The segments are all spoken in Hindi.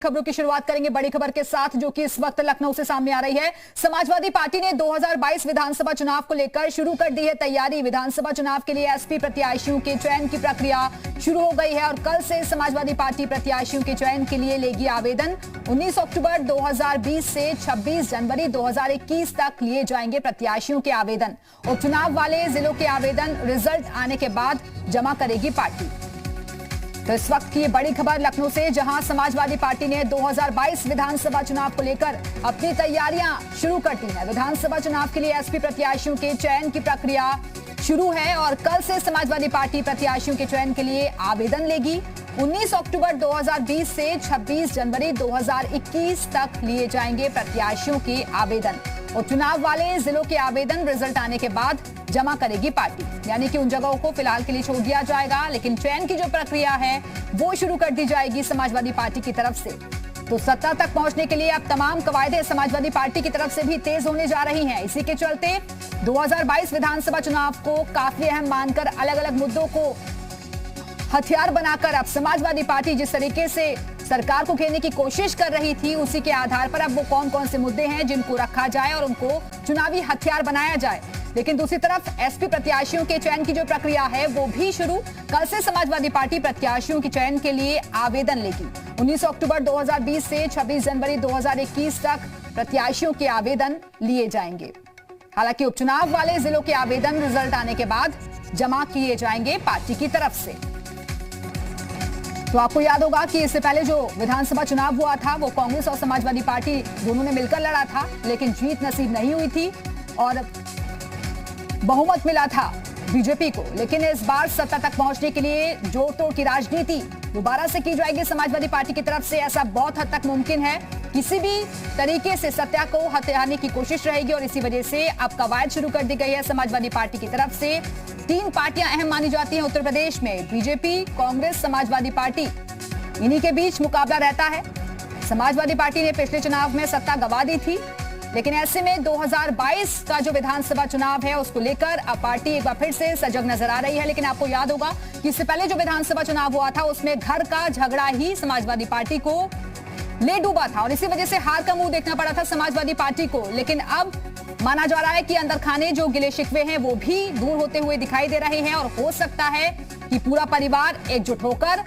खबरों की शुरुआत करेंगे बड़ी खबर के साथ जो कि इस वक्त लखनऊ से सामने आ रही है। समाजवादी पार्टी ने 2022 विधानसभा चुनाव को लेकर शुरू कर दी है तैयारी। विधानसभा चुनाव के लिए एसपी प्रत्याशियों के चयन की प्रक्रिया शुरू हो गई है और कल से समाजवादी पार्टी प्रत्याशियों के चयन के लिए लेगी आवेदन। 19 अक्टूबर 2020 से 26 जनवरी 2021 तक लिए जाएंगे प्रत्याशियों के आवेदन। उपचुनाव वाले जिलों के आवेदन रिजल्ट आने के बाद जमा करेगी पार्टी। तो इस वक्त की बड़ी खबर लखनऊ से, जहां समाजवादी पार्टी ने 2022 विधानसभा चुनाव को लेकर अपनी तैयारियां शुरू कर दी है। विधानसभा चुनाव के लिए एसपी प्रत्याशियों के चयन की प्रक्रिया शुरू है और कल से समाजवादी पार्टी प्रत्याशियों के चयन के लिए आवेदन लेगी। 19 अक्टूबर 2020 से 26 जनवरी 2021 तक लिए जाएंगे प्रत्याशियों के आवेदन। उपचुनाव वाले जिलों के आवेदन रिजल्ट आने के बाद जमा करेगी पार्टी, यानी कि उन जगहों को फिलहाल के लिए छोड़ दिया जाएगा, लेकिन चयन की जो प्रक्रिया है वो शुरू कर दी जाएगी समाजवादी पार्टी की तरफ से। तो सत्ता तक पहुंचने के लिए अब तमाम कवायदें समाजवादी पार्टी की तरफ से भी तेज होने जा रही हैं। इसी के चलते 2022 विधानसभा चुनाव को काफी अहम मानकर अलग अलग मुद्दों को हथियार बनाकर अब समाजवादी पार्टी जिस तरीके से सरकार को घेरने की कोशिश कर रही थी, उसी के आधार पर अब वो कौन कौन से मुद्दे हैं जिनको रखा जाए और उनको चुनावी हथियार बनाया जाए। लेकिन दूसरी तरफ एसपी प्रत्याशियों के चयन की जो प्रक्रिया है वो भी शुरू। कल से समाजवादी पार्टी प्रत्याशियों के चयन के लिए आवेदन लेगी। 19 अक्टूबर 2020 से 26 जनवरी 2021 तक प्रत्याशियों के आवेदन लिए जाएंगे। हालांकि उपचुनाव वाले जिलों के आवेदन रिजल्ट आने के बाद जमा किए जाएंगे पार्टी की तरफ से। तो आपको याद होगा कि इससे पहले जो विधानसभा चुनाव हुआ था वो कांग्रेस और समाजवादी पार्टी दोनों ने मिलकर लड़ा था, लेकिन जीत नसीब नहीं हुई थी और बहुमत मिला था बीजेपी को। लेकिन इस बार सत्ता तक पहुंचने के लिए जोड़ तोड़ की राजनीति दोबारा से की जाएगी समाजवादी पार्टी की तरफ से। ऐसा बहुत हद तक मुमकिन है, किसी भी तरीके से सत्ता को हथियाने की कोशिश रहेगी और इसी वजह से अब कवायद शुरू कर दी गई है समाजवादी पार्टी की तरफ से। 3 पार्टियां अहम मानी जाती हैं उत्तर प्रदेश में, बीजेपी, कांग्रेस, समाजवादी पार्टी। इन्हीं के बीच मुकाबला रहता है। समाजवादी पार्टी ने पिछले चुनाव में सत्ता गंवा दी थी, लेकिन ऐसे में 2022 का जो विधानसभा चुनाव है उसको लेकर अब पार्टी एक बार फिर से सजग नजर आ रही है। लेकिन आपको याद होगा कि इससे पहले जो विधानसभा चुनाव हुआ था उसमें घर का झगड़ा ही समाजवादी पार्टी को ले डूबा था और इसी वजह से हार का मुंह देखना पड़ा था समाजवादी पार्टी को। लेकिन अब माना जा रहा है कि अंदर खाने जो गिले शिकवे हैं वो भी दूर होते हुए दिखाई दे रहे हैं और हो सकता है कि पूरा परिवार एकजुट होकर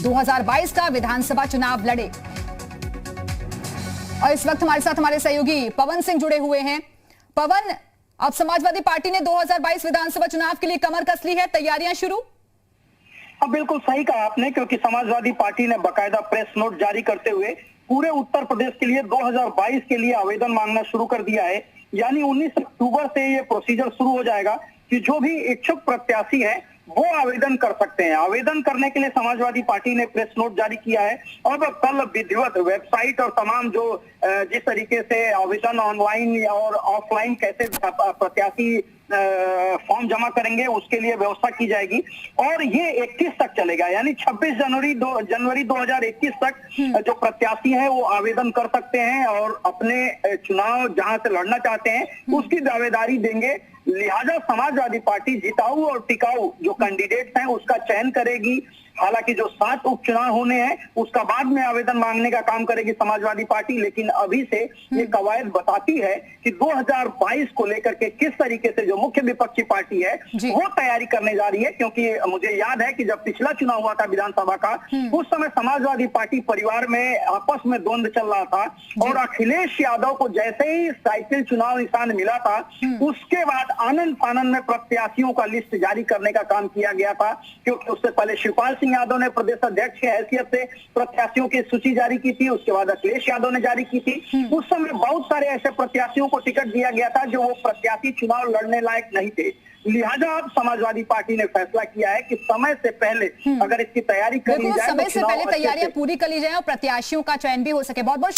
2022 का विधानसभा चुनाव लड़े। और इस वक्त हमारे साथ हमारे सहयोगी पवन सिंह जुड़े हुए हैं। पवन, अब समाजवादी पार्टी ने 2022 विधानसभा चुनाव के लिए कमर कस ली है, तैयारियां शुरू? अब बिल्कुल सही कहा आपने, क्योंकि समाजवादी पार्टी ने बाकायदा प्रेस नोट जारी करते हुए पूरे उत्तर प्रदेश के लिए 2022 के लिए आवेदन मांगना शुरू कर दिया है। यानी 19 अक्टूबर से ये प्रोसीजर शुरू हो जाएगा कि जो भी इच्छुक प्रत्याशी है वो आवेदन कर सकते हैं। आवेदन करने के लिए समाजवादी पार्टी ने प्रेस नोट जारी किया है और कल विधिवत वेबसाइट और तमाम जो जिस तरीके से आवेदन ऑनलाइन और ऑफलाइन कैसे प्रत्याशी फॉर्म जमा करेंगे उसके लिए व्यवस्था की जाएगी और ये 21 तक चलेगा। यानी 26 जनवरी 2021 तक जो प्रत्याशी है वो आवेदन कर सकते हैं और अपने चुनाव जहां से लड़ना चाहते हैं उसकी दावेदारी देंगे। लिहाजा समाजवादी पार्टी जिताऊ और टिकाऊ जो कैंडिडेट्स हैं उसका चयन करेगी। हालांकि जो 7 उपचुनाव होने हैं उसका बाद में आवेदन मांगने का काम करेगी समाजवादी पार्टी, लेकिन अभी से ये कवायद बताती है कि 2022 को लेकर के किस तरीके से जो मुख्य विपक्षी पार्टी है वो तैयारी करने जा रही है। क्योंकि मुझे याद है कि जब पिछला चुनाव हुआ था विधानसभा का, उस समय समाजवादी पार्टी परिवार में आपस में द्वंद्व चल रहा था और अखिलेश यादव को जैसे ही साइकिल चुनाव निशान मिला था उसके बाद आनंद फानंद में प्रत्याशियों का लिस्ट जारी करने का काम किया गया था। क्योंकि उससे पहले शिवपाल सिंह यादव ने प्रदेश अध्यक्ष की हैसियत से प्रत्याशियों की सूची जारी की थी, उसके बाद अखिलेश यादव ने जारी की थी। उस समय बहुत सारे ऐसे प्रत्याशियों को टिकट दिया गया था जो वो प्रत्याशी चुनाव लड़ने लायक नहीं थे। लिहाजा अब समाजवादी पार्टी ने फैसला किया है कि समय से पहले अगर इसकी तैयारी करी जाए, समय से पहले तैयारियां पूरी कर ली जाए और प्रत्याशियों का चयन भी हो सके। बहुत बहुत